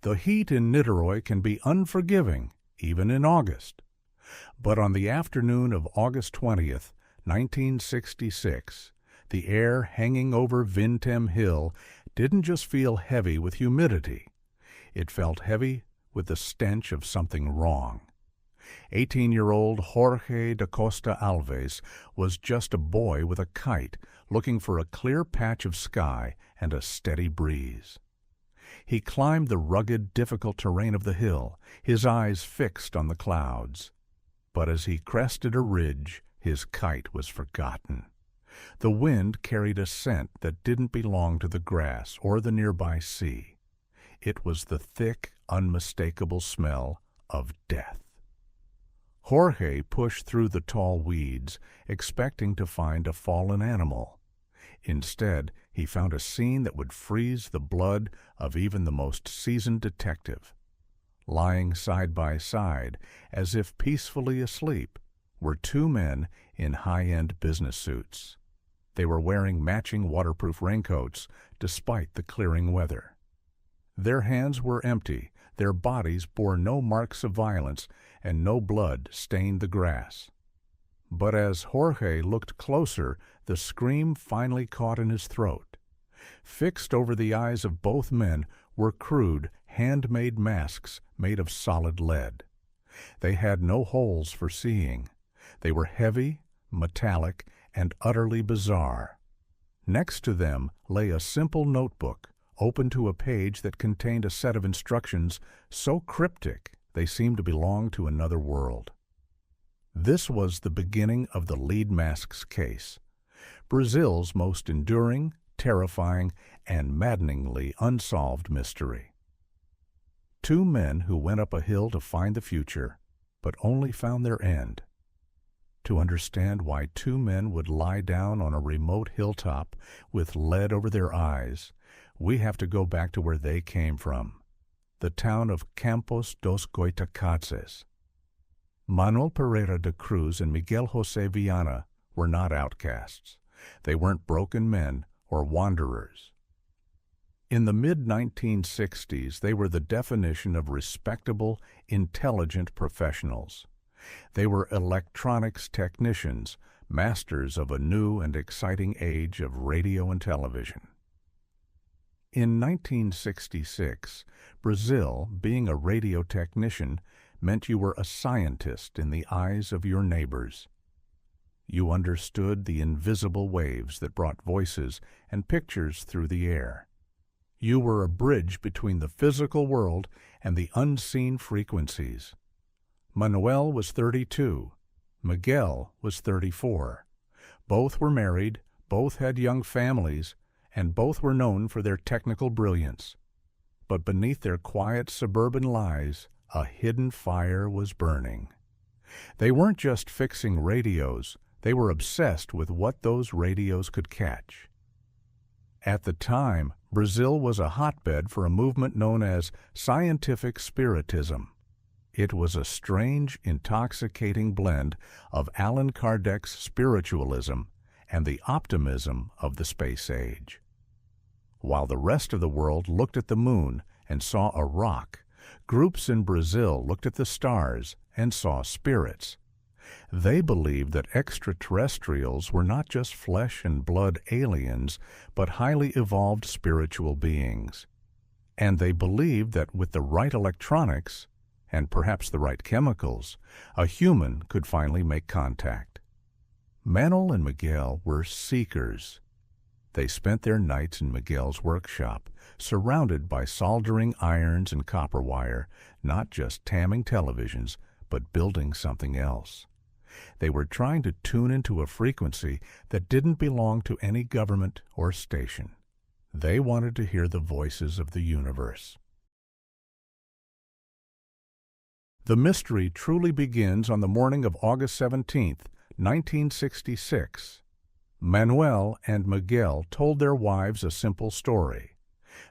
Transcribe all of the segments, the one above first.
The heat in Niterói can be unforgiving, even in August. But on the afternoon of August 20th, 1966, the air hanging over Vintém Hill didn't just feel heavy with humidity. It felt heavy with the stench of something wrong. 18-year-old Jorge da Costa Alves was just a boy with a kite, looking for a clear patch of sky and a steady breeze. He climbed the rugged, difficult terrain of the hill, his eyes fixed on the clouds. But as he crested a ridge, his kite was forgotten. The wind carried a scent that didn't belong to the grass or the nearby sea. It was the thick, unmistakable smell of death. Jorge pushed through the tall weeds, expecting to find a fallen animal. Instead, he found a scene that would freeze the blood of even the most seasoned detective. Lying side by side, as if peacefully asleep, were two men in high-end business suits. They were wearing matching waterproof raincoats despite the clearing weather. Their hands were empty, their bodies bore no marks of violence, and no blood stained the grass. But as Jorge looked closer, the scream finally caught in his throat. Fixed over the eyes of both men were crude, handmade masks made of solid lead. They had no holes for seeing. They were heavy, metallic, and utterly bizarre. Next to them lay a simple notebook, open to a page that contained a set of instructions so cryptic they seemed to belong to another world. This was the beginning of the lead mask's case, Brazil's most enduring, terrifying, and maddeningly unsolved mystery. Two men who went up a hill to find the future, but only found their end. To understand why two men would lie down on a remote hilltop with lead over their eyes, we have to go back to where they came from, the town of Campos dos Goitacazes. Manuel Pereira de Cruz and Miguel José Viana were not outcasts. They weren't broken men or wanderers. In the mid-1960s, they were the definition of respectable, intelligent professionals. They were electronics technicians, masters of a new and exciting age of radio and television. In 1966, Brazil, being a radio technician, meant you were a scientist in the eyes of your neighbors. You understood the invisible waves that brought voices and pictures through the air. You were a bridge between the physical world and the unseen frequencies. Manuel was 32. Miguel was 34. Both were married, both had young families, and both were known for their technical brilliance. But beneath their quiet suburban lies, a hidden fire was burning. They weren't just fixing radios, they were obsessed with what those radios could catch. At the time, Brazil was a hotbed for a movement known as scientific spiritism. It was a strange, intoxicating blend of Allan Kardec's spiritualism and the optimism of the space age. While the rest of the world looked at the moon and saw a rock, groups in Brazil looked at the stars and saw spirits. They believed that extraterrestrials were not just flesh and blood aliens, but highly evolved spiritual beings. And they believed that with the right electronics, and perhaps the right chemicals, a human could finally make contact. Manuel and Miguel were seekers. They spent their nights in Miguel's workshop, surrounded by soldering irons and copper wire, not just tamming televisions, but building something else. They were trying to tune into a frequency that didn't belong to any government or station. They wanted to hear the voices of the universe. The mystery truly begins on the morning of August 17, 1966. Manuel and Miguel told their wives a simple story.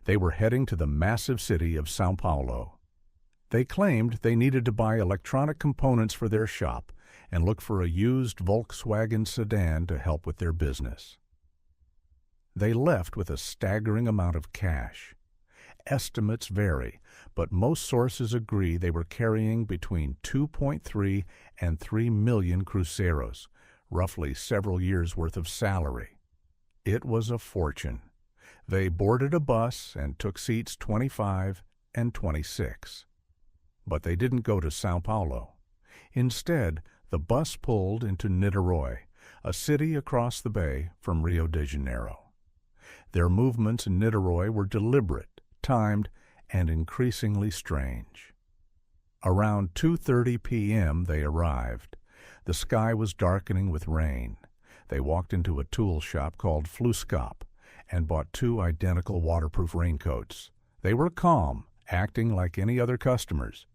They were heading to the massive city of São Paulo. They claimed they needed to buy electronic components for their shop and look for a used Volkswagen sedan to help with their business. They left with a staggering amount of cash. Estimates vary, but most sources agree they were carrying between 2.3 and 3 million cruceros, roughly several years' worth of salary. It was a fortune. They boarded a bus and took seats 25 and 26. But they didn't go to Sao Paulo. Instead, the bus pulled into Niterói, a city across the bay from Rio de Janeiro. Their movements in Niterói were deliberate, timed, and increasingly strange. Around 2:30 p.m. they arrived. The sky was darkening with rain. They walked into a tool shop called Fluscop and bought 2 identical waterproof raincoats. They were calm, acting like any other customers.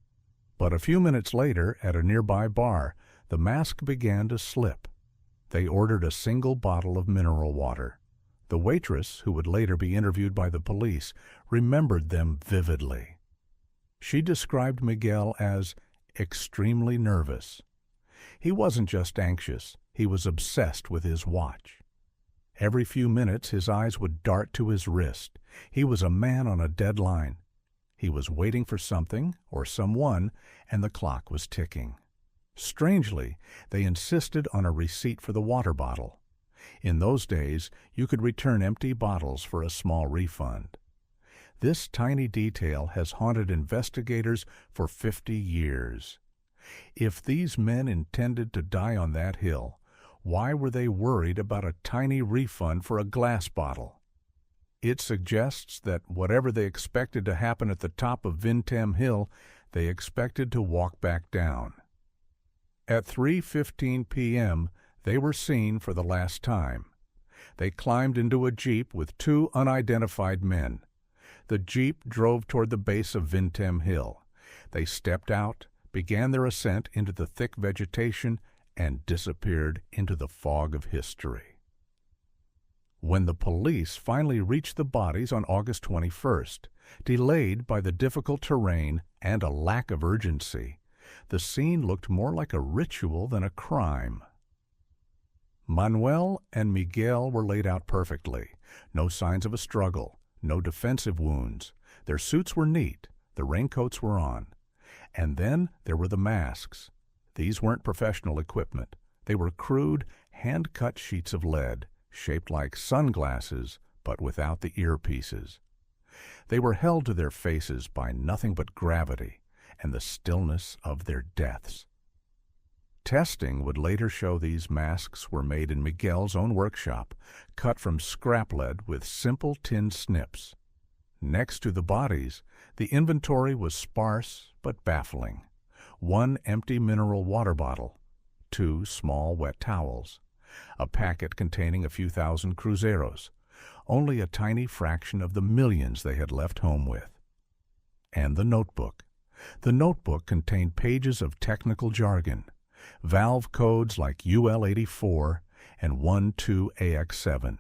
But a few minutes later, at a nearby bar, the mask began to slip. They ordered a single bottle of mineral water. The waitress, who would later be interviewed by the police, remembered them vividly. She described Miguel as extremely nervous. He wasn't just anxious, he was obsessed with his watch. Every few minutes his eyes would dart to his wrist. He was a man on a deadline. He was waiting for something or someone, and the clock was ticking. Strangely, they insisted on a receipt for the water bottle. In those days, you could return empty bottles for a small refund. This tiny detail has haunted investigators for 50 years. If these men intended to die on that hill, why were they worried about a tiny refund for a glass bottle? It suggests that whatever they expected to happen at the top of Vintém Hill, they expected to walk back down. At 3:15 p.m., they were seen for the last time. They climbed into a jeep with 2 unidentified men. The jeep drove toward the base of Vintém Hill. They stepped out, began their ascent into the thick vegetation, and disappeared into the fog of history. When the police finally reached the bodies on August 21st, delayed by the difficult terrain and a lack of urgency, the scene looked more like a ritual than a crime. Manuel and Miguel were laid out perfectly. No signs of a struggle, no defensive wounds. Their suits were neat, the raincoats were on. And then there were the masks. These weren't professional equipment. They were crude, hand-cut sheets of lead, shaped like sunglasses, but without the earpieces. They were held to their faces by nothing but gravity and the stillness of their deaths. Testing would later show these masks were made in Miguel's own workshop, cut from scrap lead with simple tin snips. Next to the bodies, the inventory was sparse but baffling. 1 empty mineral water bottle, 2 small wet towels, a packet containing a few thousand cruceros, only a tiny fraction of the millions they had left home with. And the notebook. The notebook contained pages of technical jargon, valve codes like UL84 and 12AX7,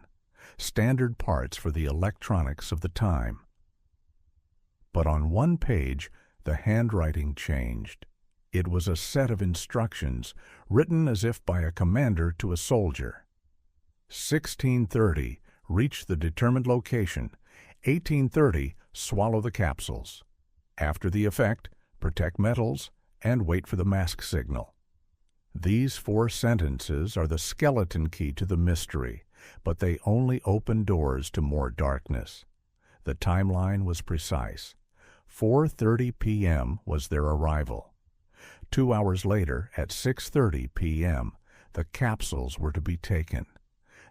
standard parts for the electronics of the time. But on one page, the handwriting changed. It was a set of instructions, written as if by a commander to a soldier. 16:30, reach the determined location. 18:30, swallow the capsules. After the effect, protect metals and wait for the mask signal. These 4 sentences are the skeleton key to the mystery, but they only open doors to more darkness. The timeline was precise. 4:30 p.m. was their arrival. 2 hours later, at 6:30 p.m., the capsules were to be taken.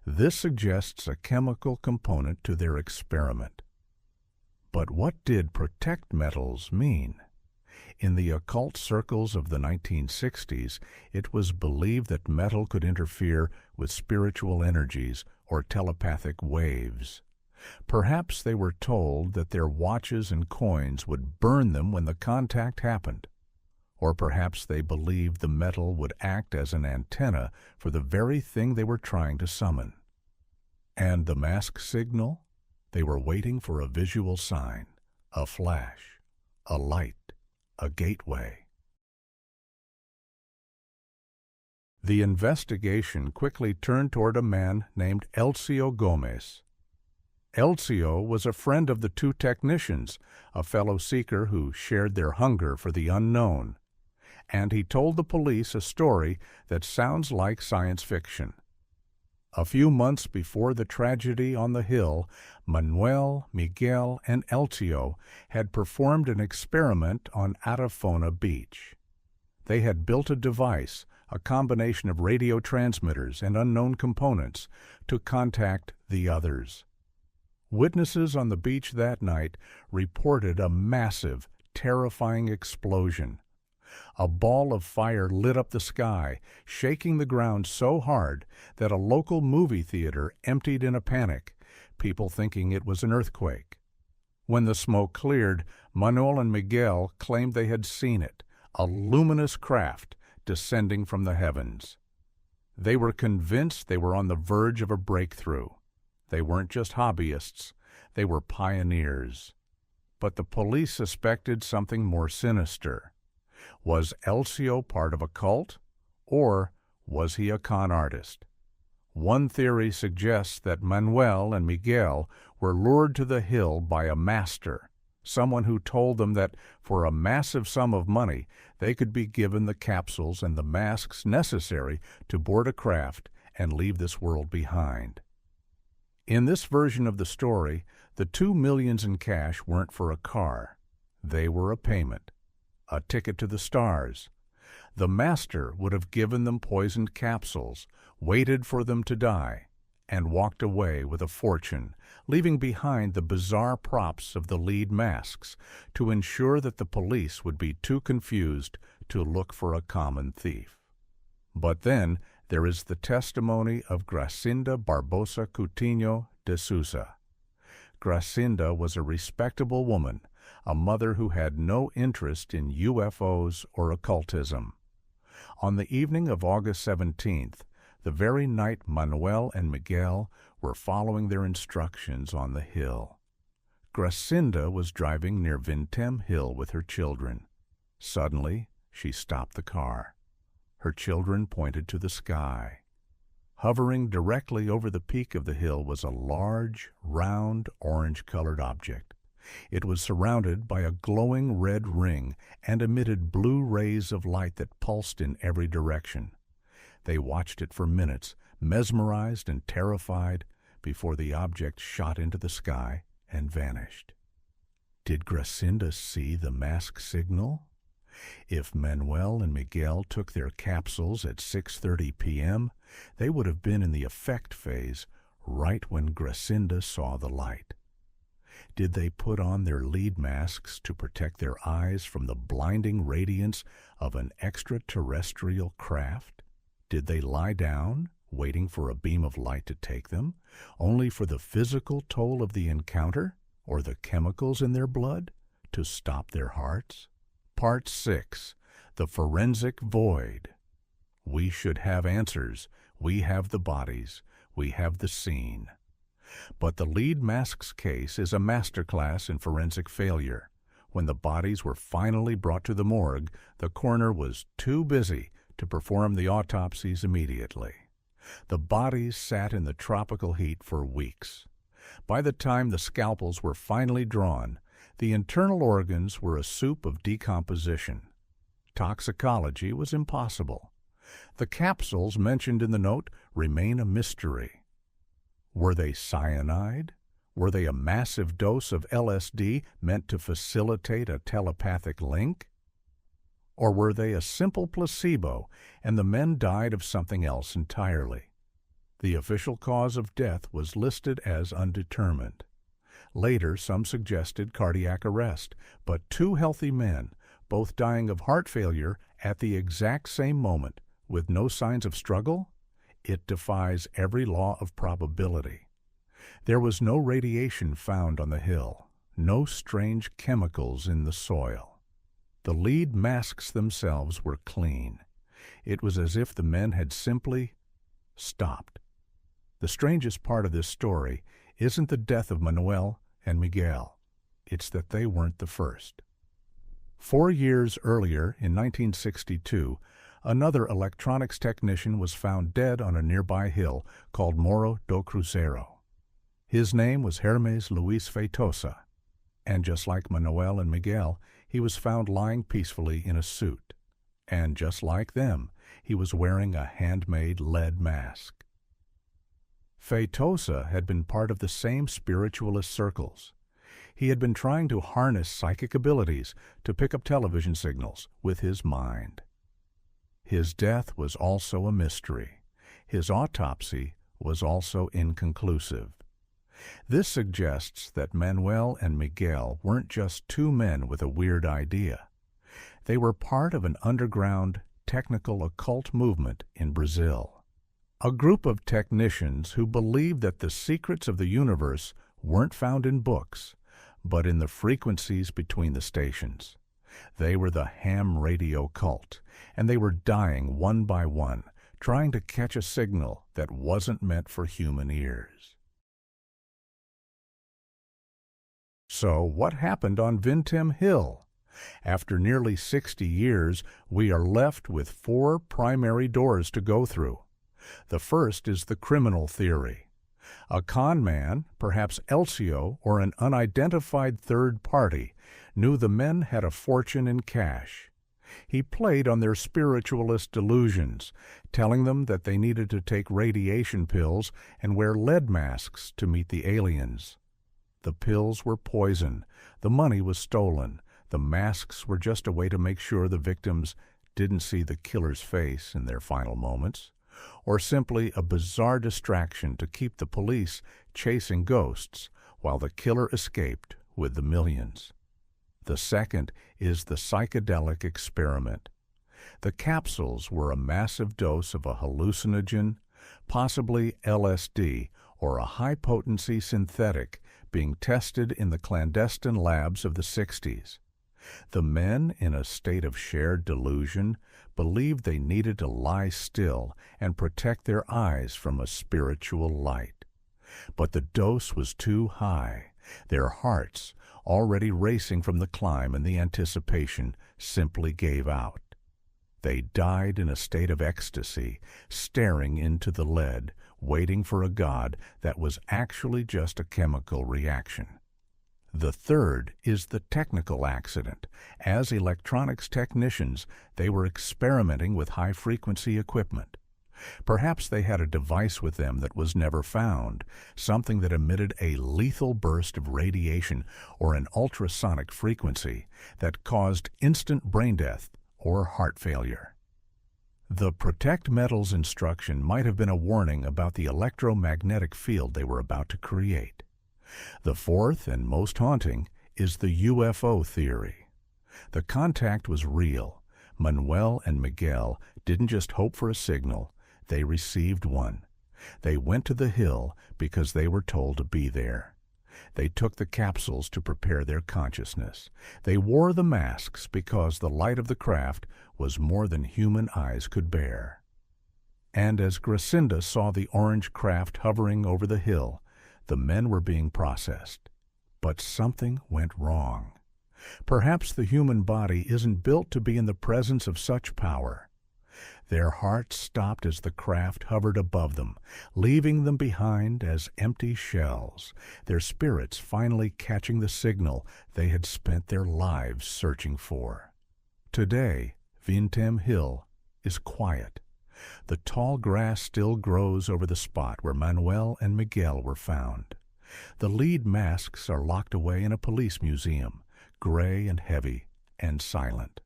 This suggests a chemical component to their experiment. But what did protect metals mean? In the occult circles of the 1960s, it was believed that metal could interfere with spiritual energies or telepathic waves. Perhaps they were told that their watches and coins would burn them when the contact happened. Or perhaps they believed the metal would act as an antenna for the very thing they were trying to summon. And the mask signal? They were waiting for a visual sign, a flash, a light, a gateway. The investigation quickly turned toward a man named Elcio Gomez. Elcio was a friend of the two technicians, a fellow seeker who shared their hunger for the unknown, and he told the police a story that sounds like science fiction. A few months before the tragedy on the hill, Manuel, Miguel, and Elcio had performed an experiment on Arafona Beach. They had built a device, a combination of radio transmitters and unknown components, to contact the others. Witnesses on the beach that night reported a massive, terrifying explosion. A ball of fire lit up the sky, shaking the ground so hard that a local movie theater emptied in a panic, people thinking it was an earthquake. When the smoke cleared, Manuel and Miguel claimed they had seen it, a luminous craft descending from the heavens. They were convinced they were on the verge of a breakthrough. They weren't just hobbyists, they were pioneers. But the police suspected something more sinister. Was Elcio part of a cult, or was he a con artist? One theory suggests that Manuel and Miguel were lured to the hill by a master, someone who told them that for a massive sum of money they could be given the capsules and the masks necessary to board a craft and leave this world behind. In this version of the story, the $2 million in cash weren't for a car. They were a payment, a ticket to the stars. The master would have given them poisoned capsules, waited for them to die, and walked away with a fortune, leaving behind the bizarre props of the lead masks to ensure that the police would be too confused to look for a common thief. But then there is the testimony of Gracinda Barbosa Coutinho de Sousa. Gracinda was a respectable woman, a mother who had no interest in UFOs or occultism. On the evening of August 17th, the very night Manuel and Miguel were following their instructions on the hill, Gracinda was driving near Vintém Hill with her children. Suddenly, she stopped the car. Her children pointed to the sky. Hovering directly over the peak of the hill was a large, round, orange-colored object. It was surrounded by a glowing red ring and emitted blue rays of light that pulsed in every direction. They watched it for minutes, mesmerized and terrified, before the object shot into the sky and vanished. Did Gracinda see the mask signal? If Manuel and Miguel took their capsules at 6:30 p.m., they would have been in the effect phase right when Gracinda saw the light. Did they put on their lead masks to protect their eyes from the blinding radiance of an extraterrestrial craft? Did they lie down, waiting for a beam of light to take them, only for the physical toll of the encounter, or the chemicals in their blood, to stop their hearts? Part 6. The Forensic Void. We should have answers. We have the bodies. We have the scene. But the lead masks case is a masterclass in forensic failure. When the bodies were finally brought to the morgue, the coroner was too busy to perform the autopsies immediately. The bodies sat in the tropical heat for weeks. By the time the scalpels were finally drawn, the internal organs were a soup of decomposition. Toxicology was impossible. The capsules mentioned in the note remain a mystery. Were they cyanide? Were they a massive dose of LSD meant to facilitate a telepathic link? Or were they a simple placebo and the men died of something else entirely? The official cause of death was listed as undetermined. Later, some suggested cardiac arrest, but two healthy men, both dying of heart failure at the exact same moment, with no signs of struggle? It defies every law of probability. There was no radiation found on the hill, no strange chemicals in the soil. The lead masks themselves were clean. It was as if the men had simply stopped. The strangest part of this story isn't the death of Manuel and Miguel. It's that they weren't the first. 4 years earlier, in 1962, another electronics technician was found dead on a nearby hill called Morro do Cruzeiro. His name was Hermes Luis Feitosa, and just like Manuel and Miguel, he was found lying peacefully in a suit. And just like them, he was wearing a handmade lead mask. Feitosa had been part of the same spiritualist circles. He had been trying to harness psychic abilities to pick up television signals with his mind. His death was also a mystery. His autopsy was also inconclusive. This suggests that Manuel and Miguel weren't just two men with a weird idea. They were part of an underground, technical occult movement in Brazil. A group of technicians who believed that the secrets of the universe weren't found in books, but in the frequencies between the stations. They were the ham radio cult, and they were dying one by one, trying to catch a signal that wasn't meant for human ears. So what happened on Vintém Hill? After nearly 60 years, we are left with 4 primary doors to go through. The first is the criminal theory. A con man, perhaps Elcio or an unidentified third party, knew the men had a fortune in cash. He played on their spiritualist delusions, telling them that they needed to take radiation pills and wear lead masks to meet the aliens. The pills were poison, the money was stolen, the masks were just a way to make sure the victims didn't see the killer's face in their final moments, or simply a bizarre distraction to keep the police chasing ghosts while the killer escaped with the millions. The second is the psychedelic experiment. The capsules were a massive dose of a hallucinogen, possibly LSD, or a high-potency synthetic being tested in the clandestine labs of the 60s. The men, in a state of shared delusion, believed they needed to lie still and protect their eyes from a spiritual light. But the dose was too high. Their hearts, already racing from the climb and the anticipation, simply gave out. They died in a state of ecstasy, staring into the lead, waiting for a god that was actually just a chemical reaction. The third is the technical accident. As electronics technicians, they were experimenting with high-frequency equipment. Perhaps they had a device with them that was never found, something that emitted a lethal burst of radiation or an ultrasonic frequency that caused instant brain death or heart failure. The Protect Metals instruction might have been a warning about the electromagnetic field they were about to create. The fourth and most haunting is the UFO theory. The contact was real. Manuel and Miguel didn't just hope for a signal, they received one. They went to the hill because they were told to be there. They took the capsules to prepare their consciousness. They wore the masks because the light of the craft was more than human eyes could bear. And as Gracinda saw the orange craft hovering over the hill, the men were being processed. But something went wrong. Perhaps the human body isn't built to be in the presence of such power. Their hearts stopped as the craft hovered above them, leaving them behind as empty shells, their spirits finally catching the signal they had spent their lives searching for. Today, Vintém Hill is quiet. The tall grass still grows over the spot where Manuel and Miguel were found. The lead masks are locked away in a police museum, gray and heavy and silent.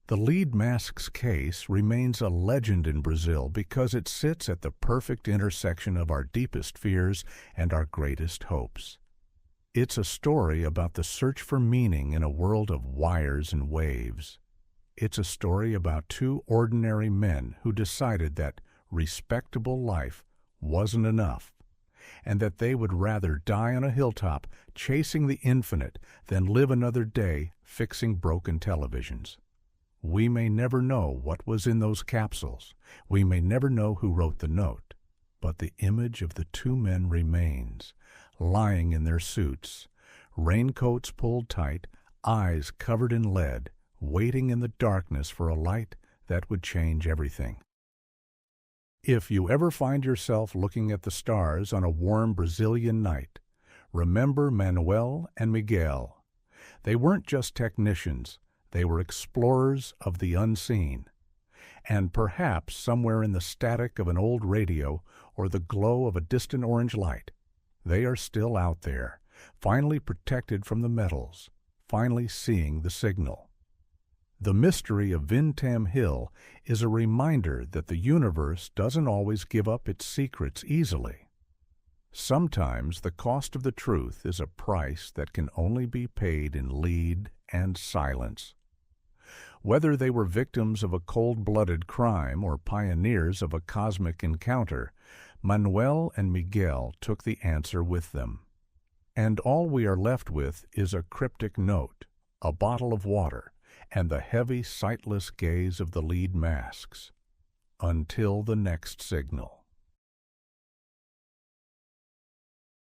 The lead mask's case remains a legend in Brazil because it sits at the perfect intersection of our deepest fears and our greatest hopes. It's a story about the search for meaning in a world of wires and waves. It's a story about 2 ordinary men who decided that respectable life wasn't enough, and that they would rather die on a hilltop chasing the infinite than live another day fixing broken televisions. We may never know what was in those capsules. We may never know who wrote the note. But the image of the 2 men remains, lying in their suits, raincoats pulled tight, eyes covered in lead, waiting in the darkness for a light that would change everything. If you ever find yourself looking at the stars on a warm Brazilian night, Remember Manuel and Miguel. They weren't just technicians, they were explorers of the unseen. And perhaps somewhere in the static of an old radio or the glow of a distant orange light, they are still out there, finally protected from the metals, finally seeing the signal. The mystery of Vintém Hill is a reminder that the universe doesn't always give up its secrets easily. Sometimes the cost of the truth is a price that can only be paid in lead and silence. Whether they were victims of a cold-blooded crime or pioneers of a cosmic encounter, Manuel and Miguel took the answer with them. And all we are left with is a cryptic note, a bottle of water, and the heavy, sightless gaze of the lead masks. Until the next signal.